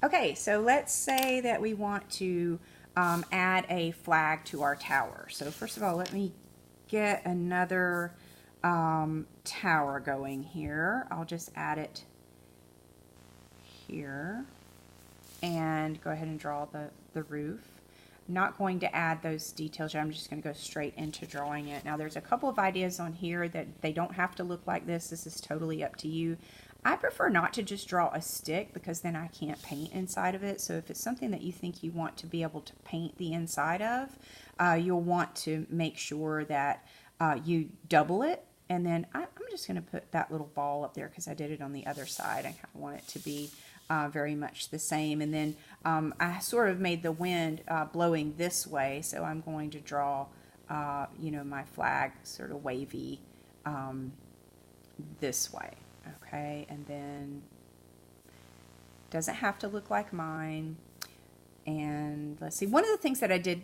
Okay, so let's say that we want to add a flag to our tower. So first of all, let me get another tower going here. I'll just add it here and go ahead and draw the roof. I'm not going to add those details yet. I'm just going to go straight into drawing it. Now there's a couple of ideas on here that they don't have to look like this. This is totally up to you. I prefer not to just draw a stick because then I can't paint inside of it. So if it's something that you think you want to be able to paint the inside of, you'll want to make sure that you double it. And then I'm just going to put that little ball up there because I did it on the other side. I kind of want it to be very much the same. And then I sort of made the wind blowing this way, so I'm going to draw, you know, my flag sort of wavy this way. Okay, and then doesn't have to look like mine. And let's see, one of the things that I did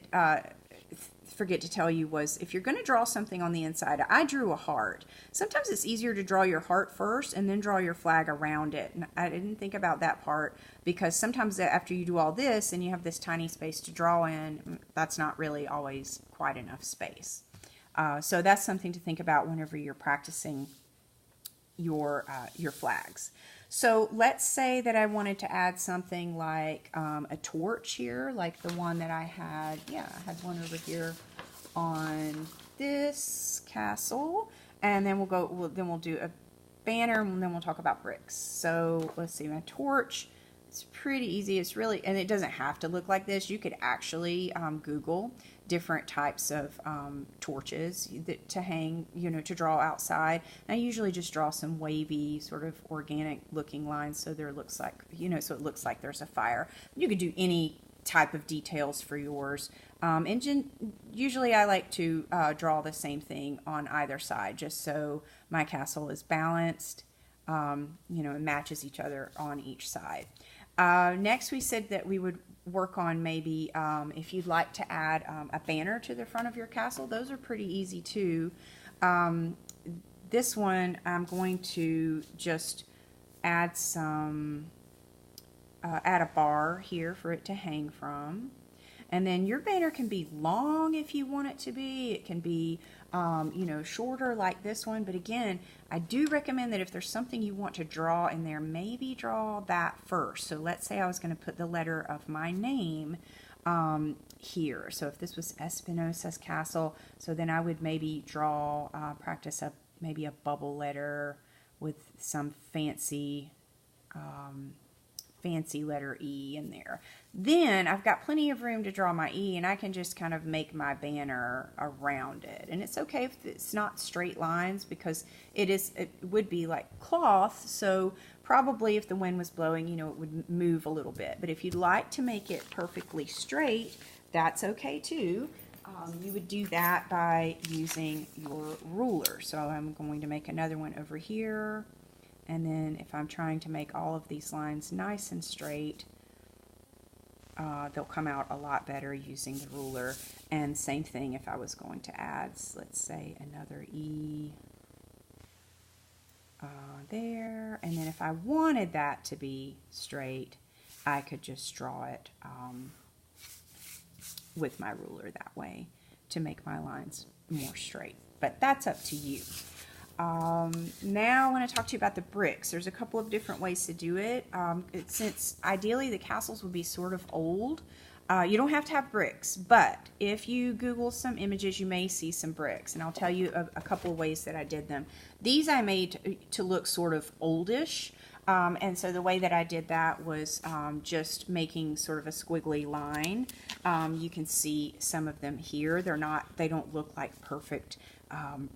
forget to tell you was if you're going to draw something on the inside, I drew a heart. Sometimes it's easier to draw your heart first and then draw your flag around it. And I didn't think about that part because sometimes after you do all this and you have this tiny space to draw in, that's not really always quite enough space. So that's something to think about whenever you're practicing your flags. So let's say that I wanted to add something like a torch here, like the one that I had. Yeah, I had one over here on this castle, and then we'll do a banner, and then we'll talk about bricks. So let's see, my torch. It's pretty easy. It's really, and it doesn't have to look like this. You could actually Google different types of torches to hang, you know, to draw outside. And I usually just draw some wavy, sort of organic looking lines so there looks like, you know, so it looks like there's a fire. You could do any type of details for yours. And usually I like to draw the same thing on either side just so my castle is balanced, you know, it matches each other on each side. Next we said that we would work on maybe if you'd like to add a banner to the front of your castle. Those are pretty easy too. This one I'm going to just add some add a bar here for it to hang from. And then your banner can be long if you want it to be. It can be, you know, shorter like this one. But again, I do recommend that if there's something you want to draw in there, maybe draw that first. So let's say I was going to put the letter of my name here. So if this was Espinosa's castle, so then I would maybe draw, practice maybe a bubble letter with some fancy letter E in there. Then I've got plenty of room to draw my E, and I can just kind of make my banner around it. And it's okay if it's not straight lines because it would be like cloth, so probably if the wind was blowing, you know, it would move a little bit. But if you'd like to make it perfectly straight, that's okay too. You would do that by using your ruler. So I'm going to make another one over here. And then if I'm trying to make all of these lines nice and straight, they'll come out a lot better using the ruler. And same thing if I was going to add, let's say, another E there. And then if I wanted that to be straight, I could just draw it with my ruler that way to make my lines more straight. But that's up to you. Now I want to talk to you about the bricks. There's a couple of different ways to do it. Since ideally the castles would be sort of old, you don't have to have bricks, but if you Google some images, you may see some bricks, and I'll tell you a couple of ways that I did them. These I made to look sort of oldish, and so the way that I did that was just making sort of a squiggly line. You can see some of them here. They don't look like perfect,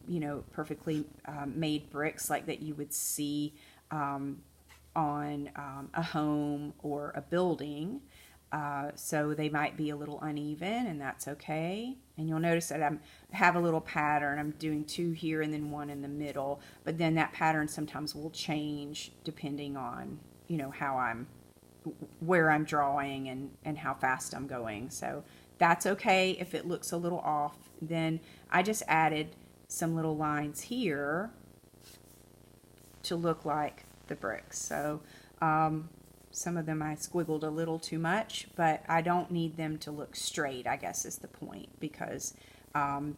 you know, perfectly made bricks like that you would see on a home or a building. So they might be a little uneven, and that's okay. And you'll notice that I have a little pattern. I'm doing two here and then one in the middle, but then that pattern sometimes will change depending on, you know, where I'm drawing and how fast I'm going. So that's okay if it looks a little off. Then I just added some little lines here to look like the bricks. So Some of them I squiggled a little too much, but I don't need them to look straight, I guess is the point, because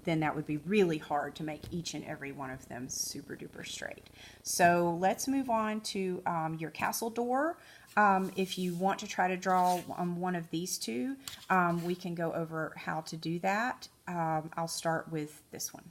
then that would be really hard to make each and every one of them super duper straight. So let's move on to your castle door. If you want to try to draw one of these two, we can go over how to do that. I'll start with this one.